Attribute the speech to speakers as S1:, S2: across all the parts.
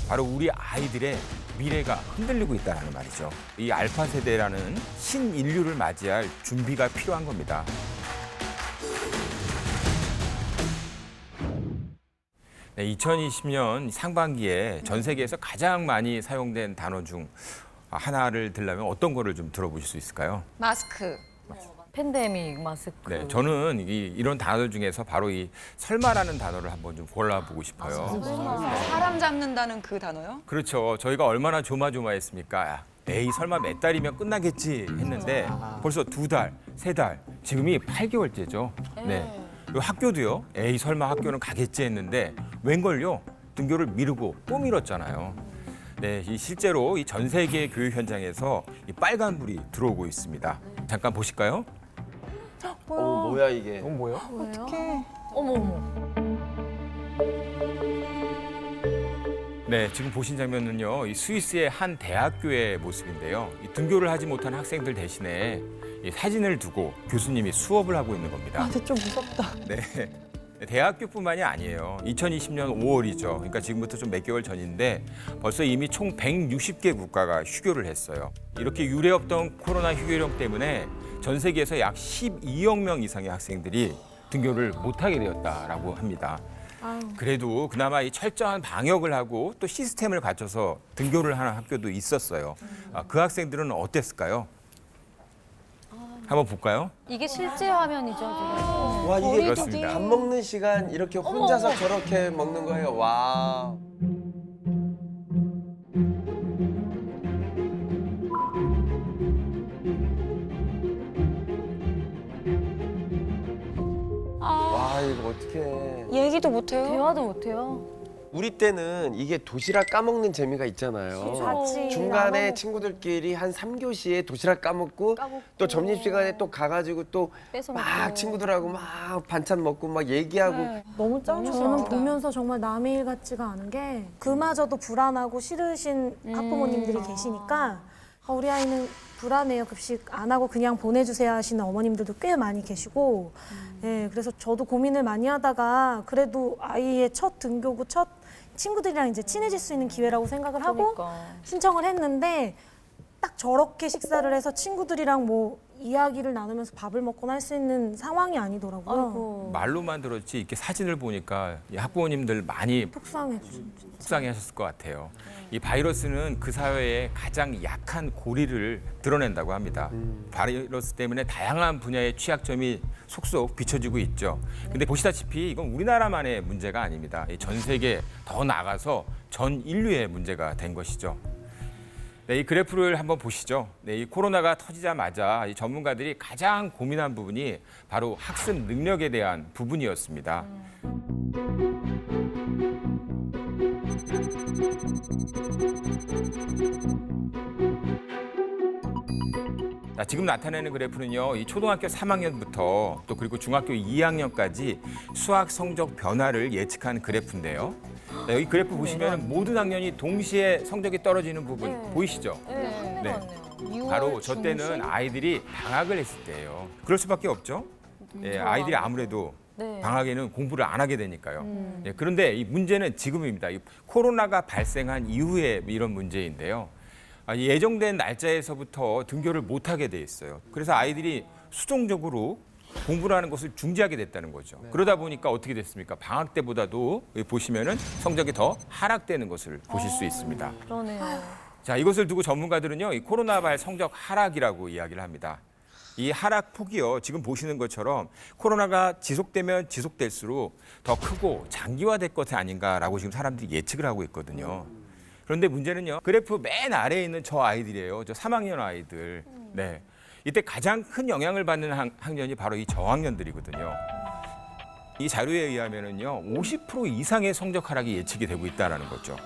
S1: 바로 우리 아이들의 미래가 흔들리고 있다는 말이죠. 이 알파 세대라는 신인류를 맞이할 준비가 필요한 겁니다. 네, 2020년 상반기에 전 세계에서 가장 많이 사용된 단어 중 하나를 들려면 어떤 거를 좀 들어보실 수 있을까요?
S2: 마스크.
S3: 팬데믹, 마스크.
S1: 네, 저는 이런 단어 중에서 바로 이 설마라는 단어를 한번 좀 골라보고 싶어요.
S2: 사람 잡는다는 그 단어요?
S1: 그렇죠. 저희가 얼마나 조마조마했습니까? 에이, 설마 몇 달이면 끝나겠지 했는데 벌써 2달, 3달, 지금이 8개월째죠. 네. 그리고 학교도요. 에이, 설마 학교는 가겠지 했는데 웬걸요? 등교를 미루고 또 미뤘잖아요. 네, 실제로 이 전 세계 교육 현장에서 이 빨간불이 들어오고 있습니다. 잠깐 보실까요?
S4: 뭐야 이게?
S5: 뭐야?
S2: 어떡해.
S3: 어머, 어머.
S1: 네, 지금 보신 장면은요, 이 스위스의 한 대학교의 모습인데요. 이 등교를 하지 못한 학생들 대신에 이 사진을 두고 교수님이 수업을 하고 있는 겁니다.
S2: 근데 좀 무섭다.
S1: 네. 대학교뿐만이 아니에요. 2020년 5월이죠. 그러니까 지금부터 좀 몇 개월 전인데 벌써 이미 총 160개 국가가 휴교를 했어요. 이렇게 유례없던 코로나 휴교령 때문에 전 세계에서 약 12억 명 이상의 학생들이 등교를 못하게 되었다라고 합니다. 그래도 그나마 이 철저한 방역을 하고 또 시스템을 갖춰서 등교를 하는 학교도 있었어요. 그 학생들은 어땠을까요? 한번 볼까요?
S3: 이게 실제 화면이죠, 지금.
S4: 와 이게
S1: 그렇습니다.
S4: 밥 먹는 시간 이렇게 혼자서 저렇게 먹는 거예요. 와. 와 이거 어떡해.
S2: 얘기도 못해요?
S3: 대화도 못해요.
S4: 우리 때는 이게 도시락 까먹는 재미가 있잖아요.
S3: 같이
S4: 중간에 친구들끼리 한 3교시에 도시락 까먹고 또 점심시간에 또 가가지고 또
S3: 뺏어
S4: 막
S3: 먹고.
S4: 친구들하고 막 반찬 먹고 막 얘기하고
S6: 너무 짱이죠.
S2: 너무
S6: 저는
S2: 좋았다.
S6: 보면서 정말 남의 일 같지가 않은 게 그마저도 불안하고 싫으신 학부모님들이 계시니까 우리 아이는 불안해요. 급식 안 하고 그냥 보내주세요 하시는 어머님들도 꽤 많이 계시고 예, 그래서 저도 고민을 많이 하다가 그래도 아이의 첫 등교고 첫 친구들이랑 이제 친해질 수 있는 기회라고 생각을 하고
S3: 그러니까.
S6: 신청을 했는데 딱 저렇게 식사를 해서 친구들이랑 뭐 이야기를 나누면서 밥을 먹거나 할 수 있는 상황이 아니더라고요.
S3: 아이고.
S1: 말로만 들었지 이렇게 사진을 보니까 이 학부모님들 많이
S6: 속상했죠. 진짜.
S1: 속상해하셨을 것 같아요. 이 바이러스는 그 사회의 가장 약한 고리를 드러낸다고 합니다. 바이러스 때문에 다양한 분야의 취약점이 속속 비춰지고 있죠. 근데 보시다시피 이건 우리나라만의 문제가 아닙니다. 전 세계 더 나아가서 전 인류의 문제가 된 것이죠. 네, 이 그래프를 한번 보시죠. 네, 이 코로나가 터지자마자 이 전문가들이 가장 고민한 부분이 바로 학습 능력에 대한 부분이었습니다. 자, 지금 나타내는 그래프는요, 이 초등학교 3학년부터 또 그리고 중학교 2학년까지 수학 성적 변화를 예측한 그래프인데요. 자, 여기 그래프 보시면 모든 학년이 동시에 성적이 떨어지는 부분 보이시죠?
S3: 네,
S1: 네.
S3: 맞네요.
S1: 바로 저 때는 아이들이 방학을 했을 때예요. 그럴 수밖에 없죠. 예, 아이들이 아무래도
S3: 네.
S1: 방학에는 공부를 안 하게 되니까요. 예, 그런데 이 문제는 지금입니다. 이 코로나가 발생한 이후에 이런 문제인데요. 예정된 날짜에서부터 등교를 못하게 돼 있어요. 그래서 아이들이 수동적으로 공부를 하는 것을 중지하게 됐다는 거죠. 그러다 보니까 어떻게 됐습니까? 방학 때보다도 여기 보시면은 성적이 더 하락되는 것을 보실 수 있습니다.
S3: 그러네요.
S1: 자, 이것을 두고 전문가들은요, 이 코로나발 성적 하락이라고 이야기를 합니다. 이 하락 폭이요, 지금 보시는 것처럼 코로나가 지속되면 지속될수록 더 크고 장기화될 것이 아닌가라고 지금 사람들이 예측을 하고 있거든요. 그런데 문제는요, 그래프 맨 아래에 있는 저 아이들이에요. 저 3학년 아이들. 네. 이때 가장 큰 영향을 받는 학년이 바로 이 저학년들이거든요. 이 자료에 의하면은요, 50% 이상의 성적 하락이 예측이 되고 있다는 거죠.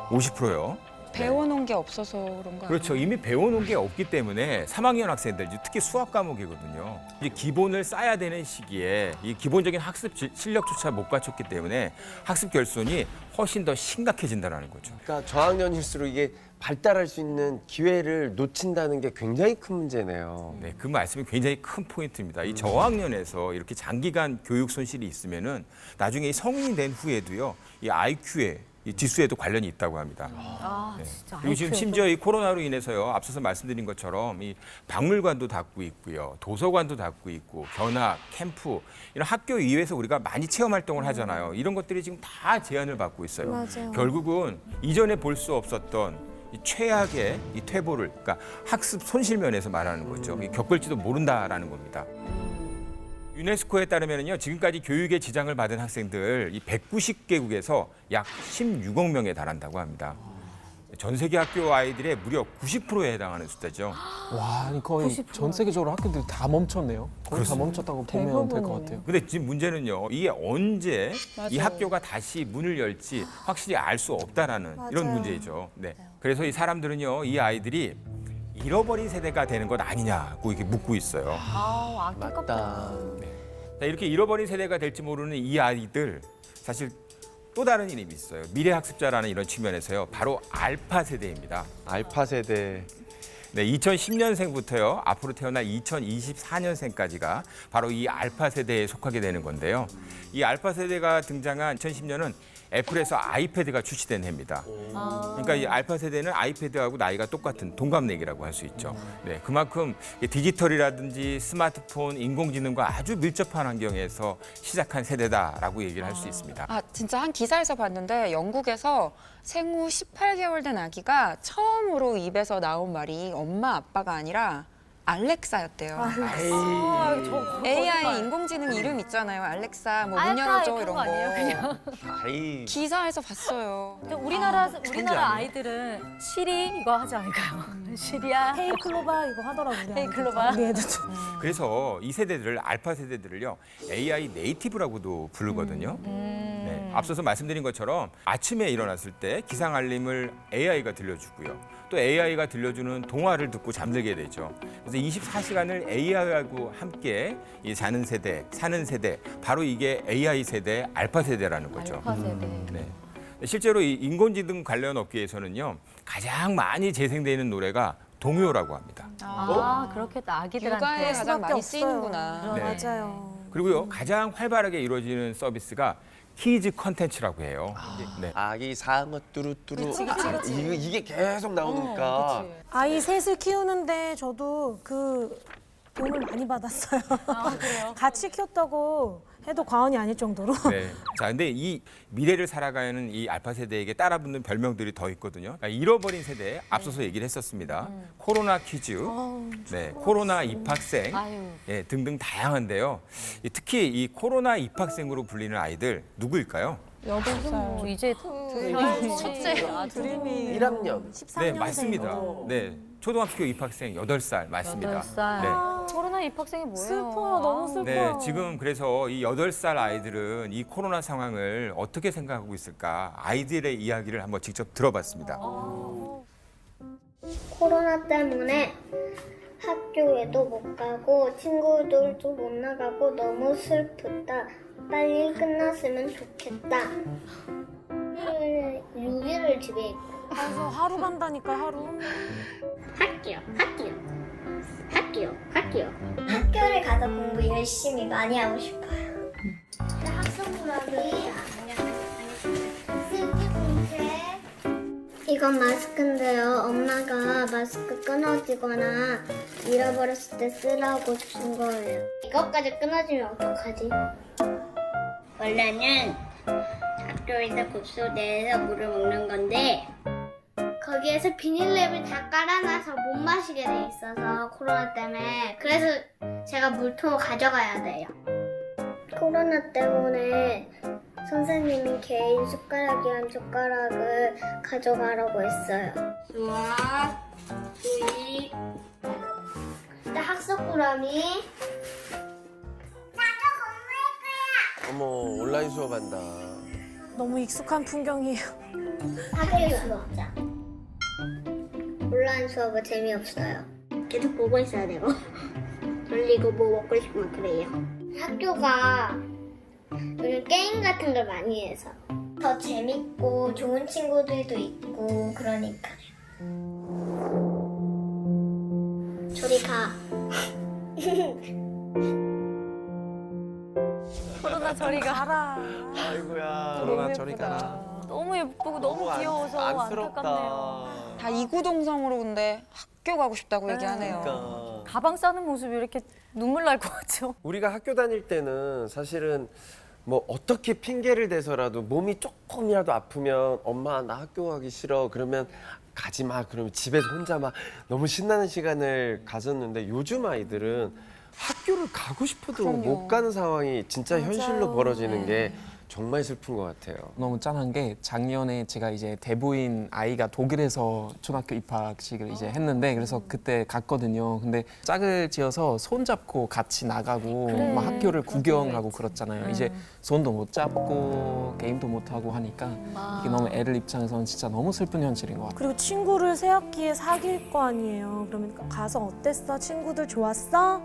S1: 50%요.
S2: 배워놓은 게 없어서 그런가?
S1: 그렇죠. 이미 배워놓은 게 없기 때문에 3학년 학생들, 특히 수학 과목이거든요. 이제 기본을 쌓아야 되는 시기에 이 기본적인 학습 실력조차 못 갖췄기 때문에 학습 결손이 훨씬 더 심각해진다는 거죠.
S4: 그러니까 저학년일수록 이게 발달할 수 있는 기회를 놓친다는 게 굉장히 큰 문제네요.
S1: 네, 그 말씀이 굉장히 큰 포인트입니다. 이 저학년에서 이렇게 장기간 교육 손실이 있으면은 나중에 이 성인이 된 후에도요, 이 IQ에 이 지수에도 관련이 있다고 합니다.
S3: 아, 진짜.
S1: 그리고 지금
S3: IQ.
S1: 심지어 이 코로나로 인해서요, 앞서서 말씀드린 것처럼 이 박물관도 닫고 있고요, 도서관도 닫고 있고, 견학, 캠프 이런 학교 이외에서 우리가 많이 체험 활동을 하잖아요. 이런 것들이 지금 다 제한을 받고 있어요.
S6: 맞아요.
S1: 결국은 이전에 볼 수 없었던 이 최악의 이 퇴보를, 그러니까 학습 손실 면에서 말하는 거죠. 겪을지도 모른다라는 겁니다. 유네스코에 따르면요, 지금까지 교육에 지장을 받은 학생들 이 190개국에서 약 16억 명에 달한다고 합니다. 전 세계 학교 아이들의 무려 90%에 해당하는 숫자죠.
S5: 와, 거의
S3: 90%.
S5: 전 세계적으로 학교들이 다 멈췄네요. 거의 다 멈췄다고 보면 될 것 같아요.
S1: 근데 지금 문제는요, 이게 언제 이
S2: 맞아요.
S1: 학교가 다시 문을 열지 확실히 알 수 없다라는 이런
S6: 맞아요.
S1: 문제죠. 네. 그래서 이 사람들은요, 이 아이들이 잃어버린 세대가 되는 것 아니냐고 이렇게 묻고 있어요.
S3: 아, 안타깝다.
S4: 맞다.
S1: 자, 이렇게 잃어버린 세대가 될지 모르는 이 아이들, 사실 또 다른 이름이 있어요. 미래학습자라는 이런 측면에서요, 바로 알파 세대입니다.
S4: 알파 세대.
S1: 네, 2010년생부터요, 앞으로 태어날 2024년생까지가 바로 이 알파 세대에 속하게 되는 건데요. 이 알파 세대가 등장한 2010년은 애플에서 아이패드가 출시된 해입니다. 그러니까 이 알파 세대는 아이패드하고 나이가 똑같은 동갑내기라고 할 수 있죠. 네, 그만큼 디지털이라든지 스마트폰, 인공지능과 아주 밀접한 환경에서 시작한 세대다라고 얘기를 할 수 있습니다.
S2: 아, 진짜 한 기사에서 봤는데 영국에서 생후 18개월 된 아기가 처음으로 입에서 나온 말이 엄마 아빠가 아니라 알렉사였대요.
S3: 아, 저
S2: AI 인공지능 이름 있잖아요. 알렉사 뭐 문
S3: 알카
S2: 열어줘
S3: 그런
S2: 이런
S3: 거 아니에요, 그냥?
S4: 아이.
S2: 기사에서 봤어요.
S3: 근데 우리나라 아이들은 시리 이거 하지 않을까요? 시리야.
S6: 헤이 클로바 이거 하더라고요. 우리
S3: 헤이
S6: 아이들.
S3: 클로바.
S6: 우리 애들도.
S1: 그래서 이 세대들을, 알파 세대들을요, AI 네이티브라고도 부르거든요. 네, 앞서서 말씀드린 것처럼 아침에 일어났을 때 기상 알림을 AI가 들려주고요. 또 AI가 들려주는 동화를 듣고 잠들게 되죠. 그래서 24시간을 AI하고 함께 이 자는 세대, 사는 세대, 바로 이게 AI 세대, 알파 세대라는 거죠.
S3: 알파 세대.
S1: 네. 실제로 이 인공지능 관련 업계에서는요, 가장 많이 재생되는 노래가 동요라고 합니다.
S3: 아, 그렇겠다. 아기들한테.
S2: 육아에 가장
S6: 수밖에
S2: 많이
S6: 없어요.
S2: 쓰이는구나.
S1: 네.
S6: 맞아요.
S1: 그리고요, 가장 활발하게 이루어지는 서비스가 키즈 컨텐츠라고 해요. 네.
S4: 아기 상어 뚜루뚜루. 이게 계속 나오니까.
S6: 아이 셋을 키우는데 저도 그 돈을 많이 받았어요.
S3: 아, 그래요?
S6: 같이 키웠다고 해도 과언이 아닐 정도로.
S1: 네. 자, 근데 이 미래를 살아가는 이 알파 세대에게 따라붙는 별명들이 더 있거든요. 그러니까 잃어버린 세대, 앞서서 얘기를 했었습니다. 코로나 퀴즈, 네, 코로나 입학생,
S3: 아유.
S1: 예, 등등 다양한데요. 특히 이 코로나 입학생으로 불리는 아이들 누구일까요?
S2: 8살.
S3: 이제 첫째. 아,
S6: 드림이
S4: 1학년.
S6: 13년생.
S1: 네, 맞습니다. 네, 초등학교 입학생 8살 맞습니다.
S3: 8살.
S1: 네.
S3: 코로나 입학생이 뭐예요?
S6: 슬퍼, 너무 슬퍼.
S1: 네, 지금 그래서 이 8살 아이들은 이 코로나 상황을 어떻게 생각하고 있을까? 아이들의 이야기를 한번 직접 들어봤습니다.
S7: 코로나 때문에 학교에도 못 가고 친구들도 못 나가고 너무 슬프다. 빨리 끝났으면 좋겠다. 6일을 집에 있고
S6: 그래서 하루 간다니까 하루.
S7: 학교를 가서 공부 열심히 많이 하고 싶어요. 학생부라기 이건 마스크인데요. 엄마가 마스크 끊어지거나 잃어버렸을 때 쓰라고 준 거예요. 이것까지 끊어지면 어떡하지? 원래는 학교에서 급수 내에서 물을 먹는 건데 거기에서 비닐랩을 다 깔아놔서 못 마시게 돼 있어서 코로나 때문에 그래서 제가 물통을 가져가야 돼요. 코로나 때문에 선생님이 개인 숟가락이랑 젓가락을 가져가라고 했어요. 수학, 수입, 근데 학습구람이
S4: 어머, 온라인 수업한다.
S6: 너무 익숙한 풍경이에요.
S7: 학교 수업자. 온라인 수업은 재미없어요. 계속 보고 있어야 되고 돌리고 뭐 먹고 싶으면 그래요. 학교가 요즘 게임 같은 걸 많이 해서 더 재밌고 좋은 친구들도 있고 그러니까요. 저리 가.
S3: 코로나 저리가.
S6: 가라.
S4: 아이고야.
S5: 코로나 저리 가라.
S3: 너무 예쁘고 너무 귀여워서 안타깝네요.
S2: 다 이구동성으로 근데 학교 가고 싶다고 얘기하네요.
S4: 그러니까.
S3: 가방 싸는 모습이 이렇게 눈물 날 것 같죠.
S4: 우리가 학교 다닐 때는 사실은 뭐 어떻게 핑계를 대서라도 몸이 조금이라도 아프면 엄마 나 학교 가기 싫어 그러면 가지 마 그러면 집에서 혼자 막 너무 신나는 시간을 가졌는데 요즘 아이들은 학교를 가고 싶어도
S2: 그럼요.
S4: 못 가는 상황이 진짜 현실로 벌어지는 게
S2: 네.
S4: 정말 슬픈 것 같아요.
S5: 너무 짠한 게 작년에 제가 이제 대부인 아이가 독일에서 초등학교 입학식을 이제 했는데 그래서 그때 갔거든요. 근데 짝을 지어서 손 잡고 같이 나가고
S3: 그래.
S5: 막 학교를 구경하고
S3: 있지.
S5: 그렇잖아요. 이제 손도 못 잡고 게임도 못 하고 하니까 이게 너무 애들 입장에서는 진짜 너무 슬픈 현실인 것 같아요.
S6: 그리고 친구를 새 학기에 사귈 거 아니에요. 그러면 가서 어땠어? 친구들 좋았어?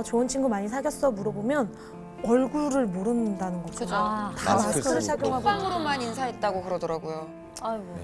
S6: 좋은 친구 많이 사귀었어? 물어보면 얼굴을 모른다는 거죠.
S2: 그죠.
S3: 아,
S6: 다
S4: 마스크
S6: 마스크를
S4: 쓰고.
S6: 착용하고.
S2: 톡방으로만 인사했다고 그러더라고요.
S3: 아이고.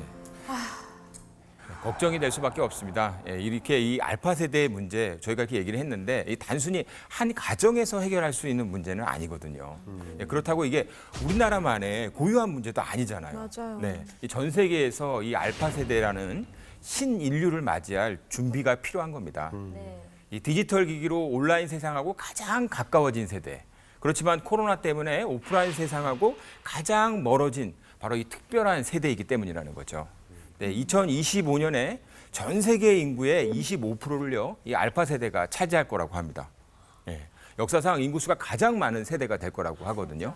S1: 걱정이 될 수밖에 없습니다. 예, 이렇게 이 알파 세대의 문제 저희가 이렇게 얘기를 했는데 이 단순히 한 가정에서 해결할 수 있는 문제는 아니거든요. 예, 그렇다고 이게 우리나라만의 고유한 문제도 아니잖아요.
S6: 맞아요.
S1: 네, 이 전 세계에서 이 알파 세대라는 신인류를 맞이할 준비가 필요한 겁니다.
S3: 네.
S1: 이 디지털 기기로 온라인 세상하고 가장 가까워진 세대. 그렇지만 코로나 때문에 오프라인 세상하고 가장 멀어진 바로 이 특별한 세대이기 때문이라는 거죠. 네, 2025년에 전 세계 인구의 25%를요, 이 알파 세대가 차지할 거라고 합니다. 예, 역사상 인구수가 가장 많은 세대가 될 거라고 하거든요.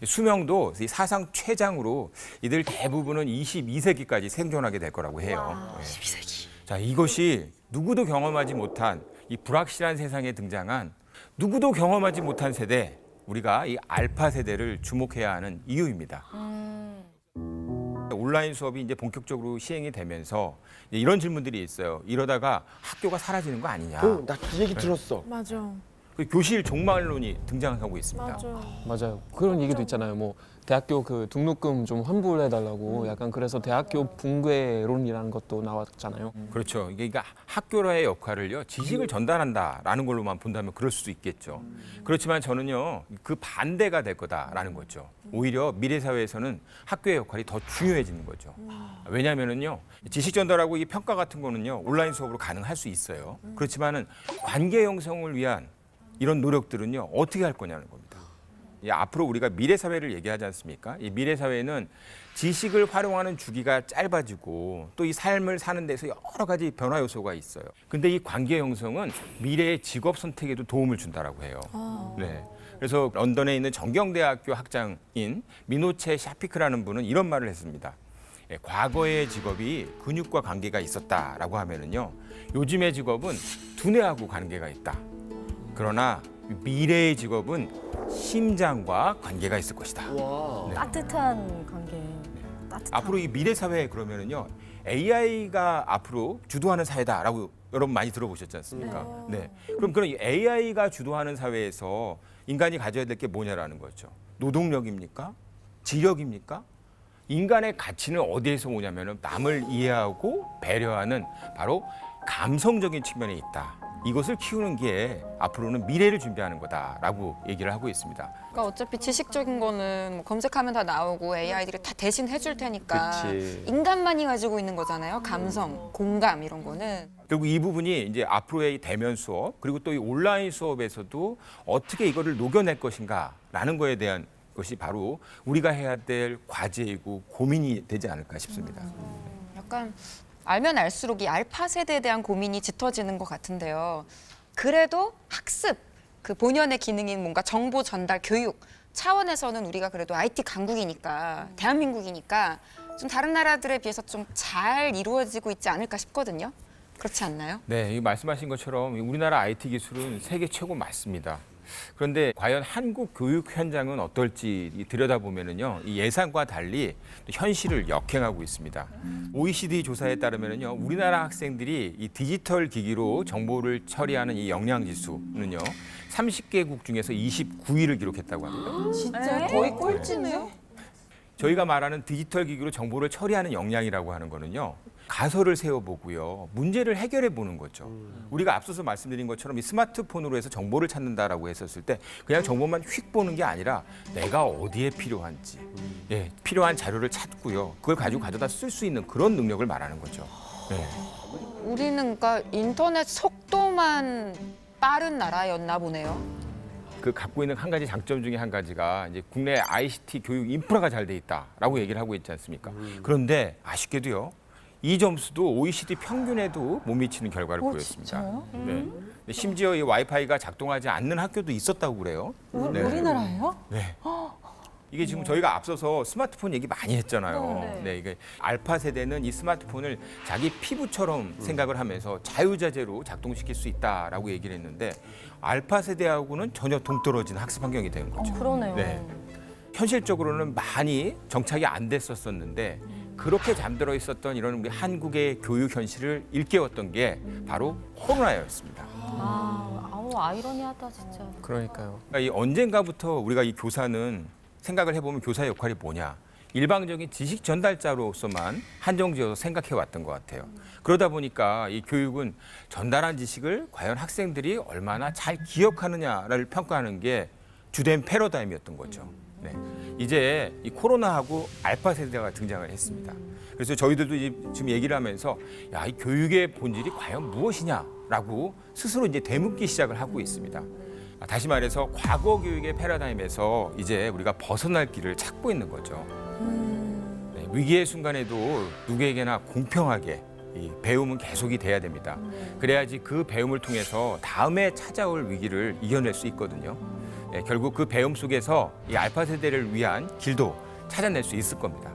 S1: 수명도 이 사상 최장으로 이들 대부분은 22세기까지 생존하게 될 거라고 해요. 예. 22세기. 자, 이것이 누구도 경험하지 못한 이 불확실한 세상에 등장한 누구도 경험하지 못한 세대, 우리가 이 알파 세대를 주목해야 하는 이유입니다. 온라인 수업이 이제 본격적으로 시행이 되면서 이제 이런 질문들이 있어요. 이러다가 학교가 사라지는 거 아니냐.
S4: 나 그 얘기 들었어.
S6: 맞아.
S1: 그 교실 종말론이 등장하고 있습니다.
S6: 맞아.
S5: 맞아요. 그런 얘기도 있잖아요. 뭐 대학교 그 등록금 좀 환불해달라고 약간 그래서 대학교 붕괴론이라는 것도 나왔잖아요.
S1: 그렇죠. 이게 그러니까 학교의 역할을요, 지식을 전달한다라는 걸로만 본다면 그럴 수도 있겠죠. 그렇지만 저는요, 그 반대가 될 거다라는 거죠. 오히려 미래 사회에서는 학교의 역할이 더 중요해지는 거죠. 왜냐하면은요, 지식 전달하고 이 평가 같은 거는요, 온라인 수업으로 가능할 수 있어요. 그렇지만은 관계 형성을 위한 이런 노력들은요, 어떻게 할 거냐는 겁니다. 앞으로 우리가 미래 사회를 얘기하지 않습니까? 이 미래 사회는 지식을 활용하는 주기가 짧아지고 또 이 삶을 사는 데서 여러 가지 변화 요소가 있어요. 근데 이 관계 형성은 미래의 직업 선택에도 도움을 준다라고 해요. 네. 그래서 런던에 있는 정경대학교 학장인 미노체 샤피크라는 분은 이런 말을 했습니다. 예, 과거의 직업이 근육과 관계가 있었다라고 하면은요, 요즘의 직업은 두뇌하고 관계가 있다. 그러나 미래의 직업은 심장과 관계가 있을 것이다.
S3: 따뜻한 관계. 따뜻한.
S1: 앞으로 이 미래 사회 그러면은요, AI가 앞으로 주도하는 사회다라고 여러분 많이 들어보셨지 않습니까? 네. 그럼 그런 AI가 주도하는 사회에서 인간이 가져야 될 게 뭐냐라는 거죠. 노동력입니까? 지력입니까? 인간의 가치는 어디에서 오냐면은 남을 이해하고 배려하는 바로 감성적인 측면에 있다. 이것을 키우는 게 앞으로는 미래를 준비하는 거다라고 얘기를 하고 있습니다.
S2: 그러니까 어차피 지식적인 거는 뭐 검색하면 다 나오고 AI들이 다 대신 해줄 테니까
S4: 그치.
S2: 인간만이 가지고 있는 거잖아요. 감성, 공감 이런 거는.
S1: 결국 이 부분이 이제 앞으로의 대면 수업 그리고 또 이 온라인 수업에서도 어떻게 이거를 녹여낼 것인가라는 거에 대한 것이 바로 우리가 해야 될 과제이고 고민이 되지 않을까 싶습니다.
S2: 약간 알면 알수록 이 알파 세대에 대한 고민이 짙어지는 것 같은데요. 그래도 학습, 그 본연의 기능인 뭔가 정보 전달, 교육 차원에서는 우리가 그래도 IT 강국이니까, 대한민국이니까 좀 다른 나라들에 비해서 좀 잘 이루어지고 있지 않을까 싶거든요. 그렇지 않나요?
S1: 네, 이 말씀하신 것처럼 우리나라 IT 기술은 세계 최고 맞습니다. 그런데 과연 한국 교육 현장은 어떨지 들여다보면은요, 이 예상과 달리 현실을 역행하고 있습니다. OECD 조사에 따르면은요, 우리나라 학생들이 이 디지털 기기로 정보를 처리하는 이 역량 지수는요, 30개국 중에서 29위를 기록했다고 합니다.
S2: 진짜 거의 꼴찌네요.
S1: 저희가 말하는 디지털 기기로 정보를 처리하는 역량이라고 하는 거는요. 가설을 세워보고요. 문제를 해결해 보는 거죠. 우리가 앞서서 말씀드린 것처럼 이 스마트폰으로 해서 정보를 찾는다라고 했었을 때 그냥 정보만 휙 보는 게 아니라 내가 어디에 필요한지 예, 필요한 자료를 찾고요. 그걸 가지고 가져다 쓸 수 있는 그런 능력을 말하는 거죠. 예.
S2: 우리는 그러니까 인터넷 속도만 빠른 나라였나 보네요.
S1: 그 갖고 있는 한 가지 장점 중에 한 가지가 이제 국내 ICT 교육 인프라가 잘 돼 있다라고 얘기를 하고 있지 않습니까? 그런데 아쉽게도요. 이 점수도 OECD 평균에도 못 미치는 결과를 보였습니다. 네. 심지어 이 와이파이가 작동하지 않는 학교도 있었다고 그래요. 네.
S3: 우리나라예요?
S1: 네. 이게 지금 저희가 앞서서 스마트폰 얘기 많이 했잖아요. 네, 이게 알파 세대는 이 스마트폰을 자기 피부처럼 생각을 하면서 자유자재로 작동시킬 수 있다라고 얘기를 했는데 알파 세대하고는 전혀 동떨어진 학습 환경이 되는 거죠.
S3: 그러네요.
S1: 네. 현실적으로는 많이 정착이 안 됐었었는데 그렇게 잠들어 있었던 이런 우리 한국의 교육 현실을 일깨웠던 게 바로 코로나였습니다.
S3: 아우 아이러니하다 진짜.
S5: 그러니까요.
S1: 그러니까 이 언젠가부터 우리가 이 교사는 생각을 해보면 교사의 역할이 뭐냐. 일방적인 지식 전달자로서만 한정지어서 생각해 왔던 것 같아요. 그러다 보니까 이 교육은 전달한 지식을 과연 학생들이 얼마나 잘 기억하느냐를 평가하는 게 주된 패러다임이었던 거죠. 네. 이제 이 코로나하고 알파 세대가 등장을 했습니다. 그래서 저희들도 지금 얘기를 하면서 야, 이 교육의 본질이 과연 무엇이냐라고 스스로 이제 되묻기 시작을 하고 있습니다. 다시 말해서 과거 교육의 패러다임에서 이제 우리가 벗어날 길을 찾고 있는 거죠. 네, 위기의 순간에도 누구에게나 공평하게 이 배움은 계속이 돼야 됩니다. 그래야지 그 배움을 통해서 다음에 찾아올 위기를 이겨낼 수 있거든요. 네, 결국 그 배움 속에서 이 알파 세대를 위한 길도 찾아낼 수 있을 겁니다.